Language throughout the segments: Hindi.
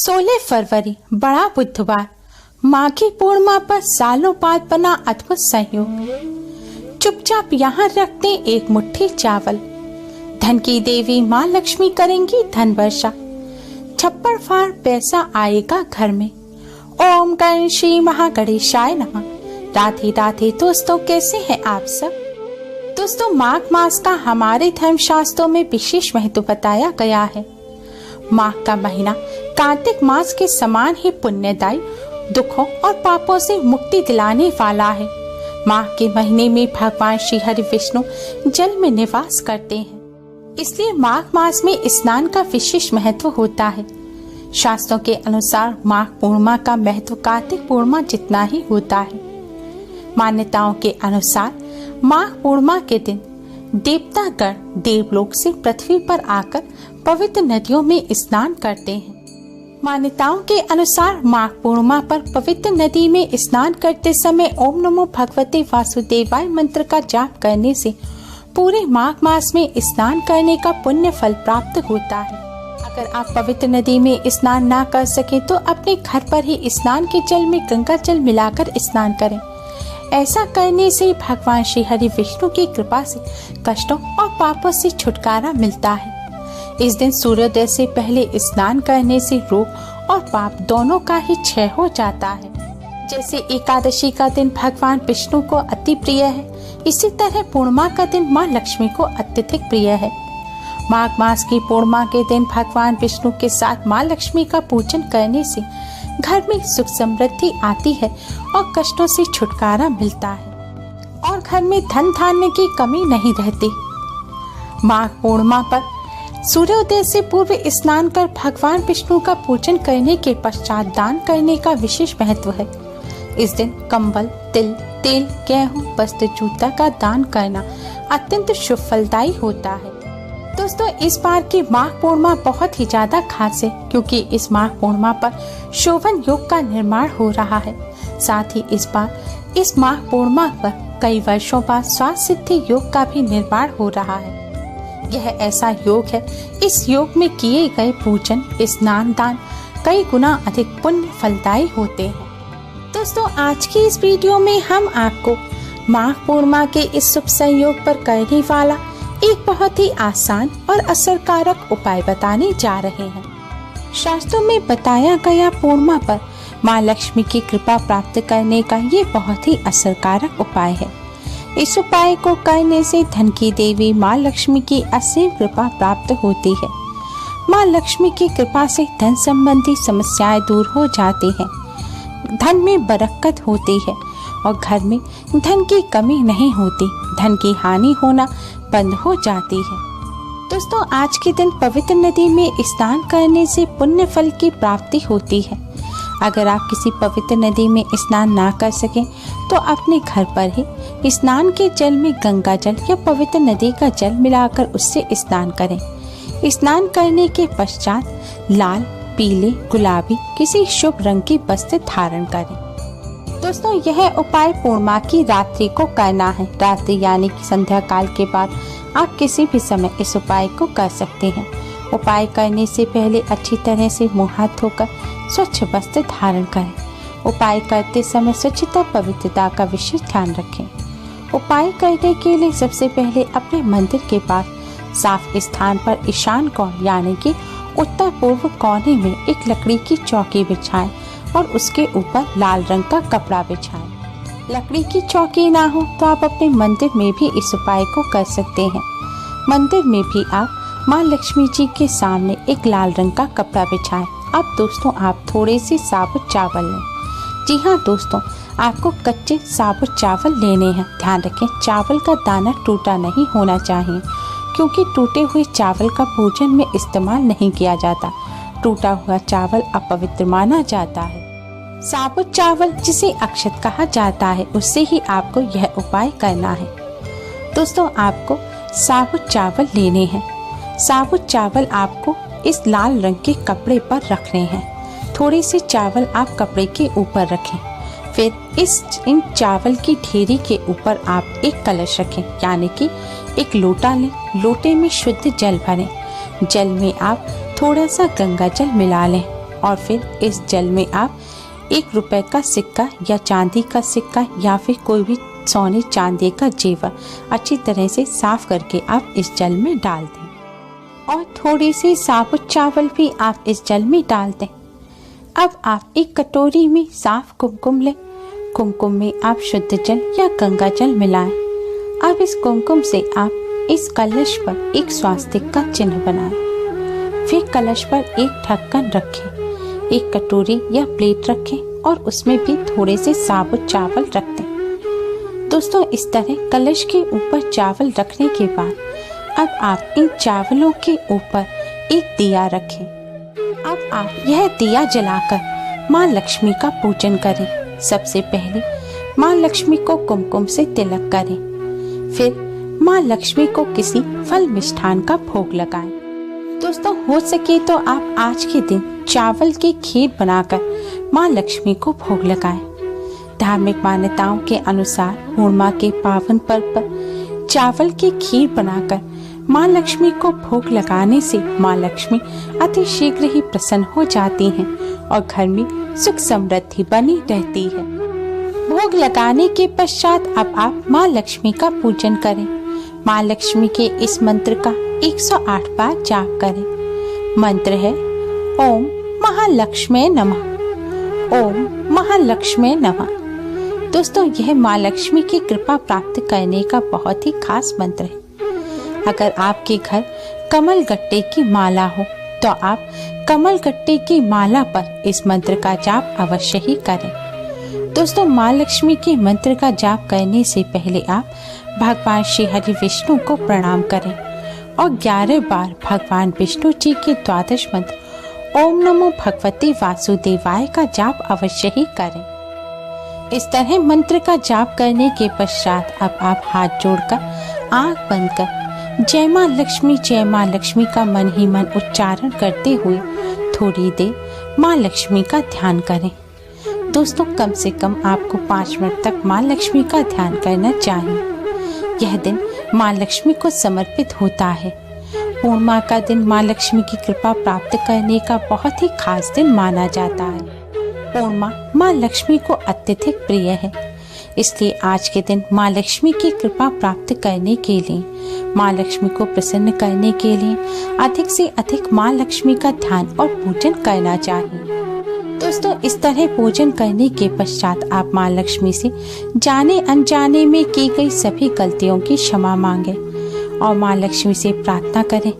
16 फरवरी बड़ा बुधवार, माघी पूर्णिमा पर सालों बाद बना अद्भुत संयोग। चुपचाप यहाँ रखते एक मुट्ठी चावल, धन की देवी माँ लक्ष्मी करेंगी धन वर्षा, छप्पर फाड़ पैसा आएगा घर में। ओम गण श्री महागणेशाय नमः। राधे राधे दोस्तों, कैसे हैं आप सब। दोस्तों, माघ मास का हमारे धर्म शास्त्रों में विशेष महत्व बताया गया है। माघ का महीना कार्तिक मास के समान ही पुण्यदायी, दुखों और पापों से मुक्ति दिलाने वाला है। माघ के महीने में भगवान श्री हरि विष्णु जल में निवास करते हैं, इसलिए माघ मास में स्नान का विशेष महत्व होता है। शास्त्रों के अनुसार माघ पूर्णिमा का महत्व कार्तिक पूर्णिमा जितना ही होता है। मान्यताओं के अनुसार माघ पूर्णिमा के दिन देवतागण देवलोक से पृथ्वी पर आकर पवित्र नदियों में स्नान करते हैं। मान्यताओं के अनुसार माघ पूर्णिमा पर पवित्र नदी में स्नान करते समय ओम नमो भगवते वासुदेवाय मंत्र का जाप करने से पूरे माघ मास में स्नान करने का पुण्य फल प्राप्त होता है। अगर आप पवित्र नदी में स्नान ना कर सके तो अपने घर पर ही स्नान के जल में गंगा जल मिलाकर स्नान करें। ऐसा करने से भगवान श्री हरि विष्णु की कृपा से कष्टों और पापों से छुटकारा मिलता है। इस दिन सूर्योदय से पहले स्नान करने से रोग और पाप दोनों का ही क्षय हो जाता है। जैसे एकादशी का दिन भगवान विष्णु को अति प्रिय है, इसी तरह पूर्णिमा का दिन माँ लक्ष्मी को अत्यधिक प्रिय है। माघ मास की पूर्णिमा के दिन भगवान विष्णु के साथ माँ लक्ष्मी का पूजन करने से घर में सुख समृद्धि आती है और कष्टों से छुटकारा मिलता है और घर में धन धान्य की कमी नहीं रहती। माघ पूर्णिमा पर सूर्योदय से पूर्व स्नान कर भगवान विष्णु का पूजन करने के पश्चात दान करने का विशेष महत्व है। इस दिन कंबल, तिल, तेल, गेहूं, वस्त्र, जूता का दान करना अत्यंत शुभ फलदायी होता है। दोस्तों, इस बार की माघ पूर्णिमा बहुत ही ज्यादा खास है, क्योंकि इस माघ पूर्णिमा पर शोभन योग का निर्माण हो रहा है। साथ ही इस बार इस माघ पूर्णिमा पर कई वर्षों बाद स्वास्थ्य सिद्धि योग का भी निर्माण हो रहा है। यह ऐसा योग है, इस योग में किए गए पूजन, स्नान, दान कई गुना अधिक पुण्य फलदायी होते हैं। दोस्तों, आज की इस वीडियो में हम आपको माघ पूर्णिमा के इस शुभ संयोग पर करने वाला एक बहुत ही आसान और असरकारक उपाय बताने जा रहे हैं। शास्त्रों में बताया गया पूर्णिमा पर माँ लक्ष्मी की कृपा प्राप्त करने का ये बहुत ही असरकारक उपाय है। इस उपाय को करने से धन की देवी माँ लक्ष्मी की असीम कृपा प्राप्त होती है। माँ लक्ष्मी की कृपा से धन संबंधी समस्याएं दूर हो जाती हैं, धन में बरकत होती है और घर में धन की कमी नहीं होती, धन की हानि होना बंद हो जाती है। दोस्तों, आज के दिन पवित्र नदी में स्नान करने से पुण्य फल की प्राप्ति होती है। अगर आप किसी पवित्र नदी में स्नान ना कर सकें तो अपने घर पर ही स्नान के जल में गंगा जल या पवित्र नदी का जल मिलाकर उससे स्नान करें। स्नान करने के पश्चात लाल, पीले, गुलाबी किसी शुभ रंग की वस्त्र धारण करें। दोस्तों, यह उपाय पूर्णिमा की रात्रि को करना है। रात्रि यानी कि संध्या काल के बाद आप किसी भी समय इस उपाय को कर सकते हैं। उपाय करने से पहले अच्छी तरह से मुंह हाथ धोकर स्वच्छ वस्त्र धारण करें। उपाय करते समय स्वच्छता, पवित्रता का विशेष ध्यान रखें। उपाय करने के लिए सबसे पहले अपने मंदिर के पास साफ स्थान पर ईशान कोण यानी कि उत्तर पूर्व कोने में एक लकड़ी की चौकी बिछाएं और उसके ऊपर लाल रंग का कपड़ा बिछाएं। लकड़ी की चौकी ना हो तो आप अपने मंदिर में भी इस उपाय को कर सकते हैं। मंदिर में भी आप माँ लक्ष्मी जी के सामने एक लाल रंग का कपड़ा बिछाएं। अब दोस्तों, आप थोड़े से साबुत चावल लें। जी हाँ दोस्तों, आपको कच्चे साबुत चावल लेने हैं। ध्यान रखें, चावल का दाना टूटा नहीं होना चाहिए, क्योंकि टूटे हुए चावल का भोजन में इस्तेमाल नहीं किया जाता। टूटा हुआ चावल अपवित्र माना जाता है। साबुत चावल, जिसे अक्षत कहा जाता है, उससे ही आपको यह उपाय करना है। दोस्तों, आपको साबुत चावल लेने हैं। साबुत चावल आपको इस लाल रंग के कपड़े पर रखने हैं। थोड़े से चावल आप कपड़े के ऊपर रखें। फिर इन चावल की ढेरी के ऊपर आप एक कलश रखें, यानी कि एक लोटा लें। लोटे में शुद्ध जल भरें। जल में आप थोड़ा सा गंगा जल मिला लें और फिर इस जल में आप 1 रुपए का सिक्का या चांदी का सिक्का या फिर कोई भी सोने चांदी का जेवर अच्छी तरह से साफ करके आप इस जल में डाल दें और थोड़ी सी साबुत चावल भी आप इस जल में डाल दें। अब आप एक कटोरी में साफ कुमकुम लें। कुमकुम में आप शुद्ध जल या गंगा जल मिलाएं। अब इस कुमकुम से आप इस कलश पर एक स्वास्तिक का चिन्ह बनाएं। फिर कलश पर एक ढक्कन रखें, एक कटोरी या प्लेट रखें और उसमें भी थोड़े से साबुत चावल रख दें। दोस्तों, इस तरह कलश के ऊपर चावल रखने के बाद अब आप इन चावलों के ऊपर एक दिया रखें। अब आप यह दिया जलाकर माँ लक्ष्मी का पूजन करें। सबसे पहले माँ लक्ष्मी को कुमकुम से तिलक करें, फिर माँ लक्ष्मी को किसी फल मिष्ठान का भोग लगाएं। दोस्तों, हो सके तो आप आज के दिन चावल की खीर बनाकर माँ लक्ष्मी को भोग लगाएं। धार्मिक मान्यताओं के अनुसार पूर्णिमा के पावन पर्व पर चावल की खीर बनाकर माँ लक्ष्मी को भोग लगाने से माँ लक्ष्मी अति शीघ्र ही प्रसन्न हो जाती हैं और घर में सुख समृद्धि बनी रहती है। भोग लगाने के पश्चात अब आप माँ लक्ष्मी का पूजन करें। माँ लक्ष्मी के इस मंत्र का 108 बार जाप करें। मंत्र है ओम महालक्ष्मी नमः, ओम महालक्ष्मी नमः। दोस्तों, यह माँ लक्ष्मी की कृपा प्राप्त करने का बहुत ही खास मंत्र है। अगर आपके घर कमल गट्टे की माला हो तो आप कमल गट्टे की माला पर इस मंत्र का जाप अवश्य ही करें। दोस्तों, माँ लक्ष्मी के मंत्र का जाप करने से पहले आप भगवान श्री हरि विष्णु को प्रणाम करें और 11 बार भगवान विष्णु जी के 12 मंत्र ओम नमो भगवते वासुदेवाय का जाप अवश्य ही करें। इस तरह मंत्र का जाप करने के पश्चात अब आप हाथ जोड़कर आंख बंद कर जय माँ लक्ष्मी का मन ही मन उच्चारण करते हुए थोड़ी देर माँ लक्ष्मी का ध्यान करें। दोस्तों, कम से कम आपको 5 मिनट तक माँ लक्ष्मी का ध्यान करना चाहिए। यह दिन माँ लक्ष्मी को समर्पित होता है। पूर्णिमा का दिन माँ लक्ष्मी की कृपा प्राप्त करने का बहुत ही खास दिन माना जाता है। पूर्णिमा माँ लक्ष्मी को अत्यधिक प्रिय है, इसलिए आज के दिन माँ लक्ष्मी की कृपा प्राप्त करने के लिए, माँ लक्ष्मी को प्रसन्न करने के लिए अधिक से अधिक माँ लक्ष्मी का ध्यान और पूजन करना चाहिए। दोस्तों, इस तरह पूजन करने के पश्चात आप माँ लक्ष्मी से जाने अनजाने में की गई सभी गलतियों की क्षमा मांगे और माँ लक्ष्मी से प्रार्थना करें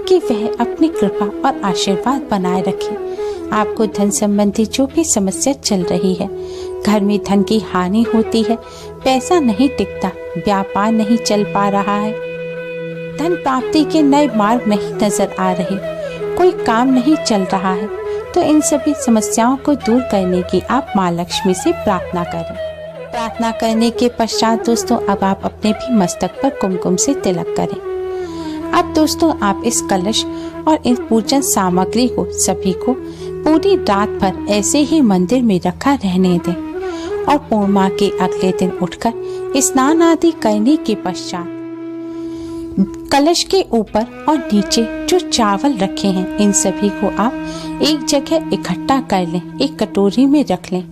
कि वह अपनी कृपा और आशीर्वाद बनाए रखें। आपको धन संबंधी जो भी समस्या चल रही है, घर में धन की हानि होती है, पैसा नहीं टिकता, व्यापार नहीं चल पा रहा है, धन प्राप्ति के नए मार्ग नहीं नजर आ रहे, कोई काम नहीं चल रहा है, तो इन सभी समस्याओं को दूर करने की आप माँ लक्ष्मी से प्रार्थना करें। प्रार्थना करने के पश्चात दोस्तों, अब आप अपने भी मस्तक पर कुमकुम से तिलक करें। अब दोस्तों, आप इस कलश और इस पूजन सामग्री को सभी को पूरी रात भर ऐसे ही मंदिर में रखा रहने दें और पूर्णिमा के अगले दिन उठकर स्नान आदि करने के पश्चात कलश के ऊपर और नीचे जो चावल रखे हैं, इन सभी को आप एक जगह इकट्ठा कर लें, एक कटोरी में रख लें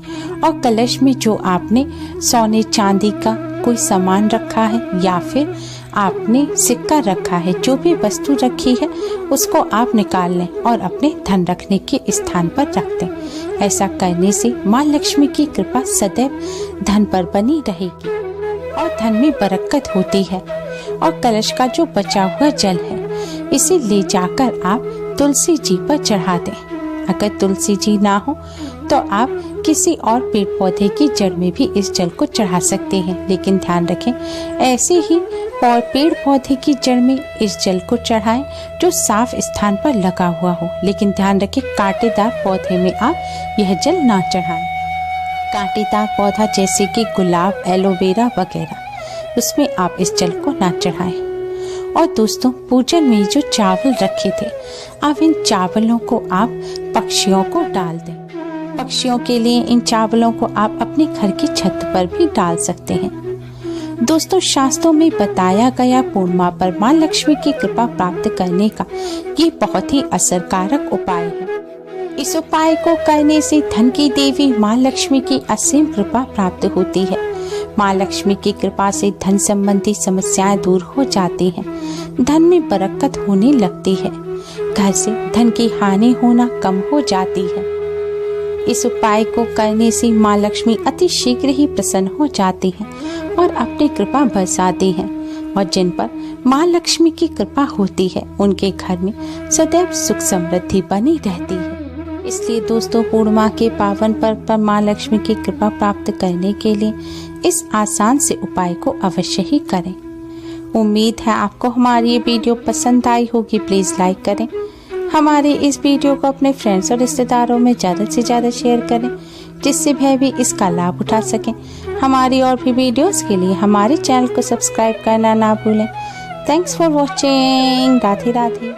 और कलश में जो आपने सोने चांदी का कोई सामान रखा है या फिर आपने सिक्का रखा है, जो भी वस्तु रखी है उसको आप निकाल लें और अपने धन रखने के स्थान पर रख दें। ऐसा करने से माँ लक्ष्मी की कृपा सदैव धन पर बनी रहेगी और धन में बरकत होती है। और कलश का जो बचा हुआ जल है, इसे ले जाकर आप तुलसी जी पर चढ़ा दें। अगर तुलसी जी ना हो तो आप किसी और पेड़ पौधे की जड़ में भी इस जल को चढ़ा सकते हैं, लेकिन ध्यान रखें ऐसे ही पेड़ पौधे की जड़ में इस जल को चढ़ाएं जो साफ स्थान पर लगा हुआ हो, लेकिन ध्यान रखें कांटेदार पौधे में आप यह जल ना चढ़ाएं। कांटेदार पौधा जैसे कि गुलाब, एलोवेरा वगैरह, उसमें आप इस जल को ना चढ़ाएं। और दोस्तों, पूजन में जो चावल रखे थे, अब इन चावलों को आप पक्षियों को डाल दें। पक्षियों के लिए इन चावलों को आप अपने घर की छत पर भी डाल सकते हैं। दोस्तों, शास्त्रों में बताया गया पूर्णिमा पर माँ लक्ष्मी की कृपा प्राप्त करने का ये बहुत ही असरकारक उपाय है। इस उपाय को करने से धन की देवी माँ लक्ष्मी की असीम कृपा प्राप्त होती है। माँ लक्ष्मी की कृपा से धन संबंधी समस्याएं दूर हो जाती हैं, धन में बरकत होने लगती है, घर से धन की हानि होना कम हो जाती है। इस उपाय को करने से माँ लक्ष्मी अति शीघ्र ही प्रसन्न हो जाती हैं और अपनी कृपा बरसाती हैं, और जिन पर माँ लक्ष्मी की कृपा होती है उनके घर में सदैव सुख समृद्धि बनी रहती है। इसलिए दोस्तों, पूर्णिमा के पावन पर्व पर माँ लक्ष्मी की कृपा प्राप्त करने के लिए इस आसान से उपाय को अवश्य ही करें। उम्मीद है आपको हमारी ये वीडियो पसंद आई होगी। प्लीज़ लाइक करें, हमारे इस वीडियो को अपने फ्रेंड्स और रिश्तेदारों में ज़्यादा से ज़्यादा शेयर करें, जिससे वह भी इसका लाभ उठा सकें। हमारी और भी वीडियोस के लिए हमारे चैनल को सब्सक्राइब करना ना भूलें। Thanks for watching. Radhe Radhe.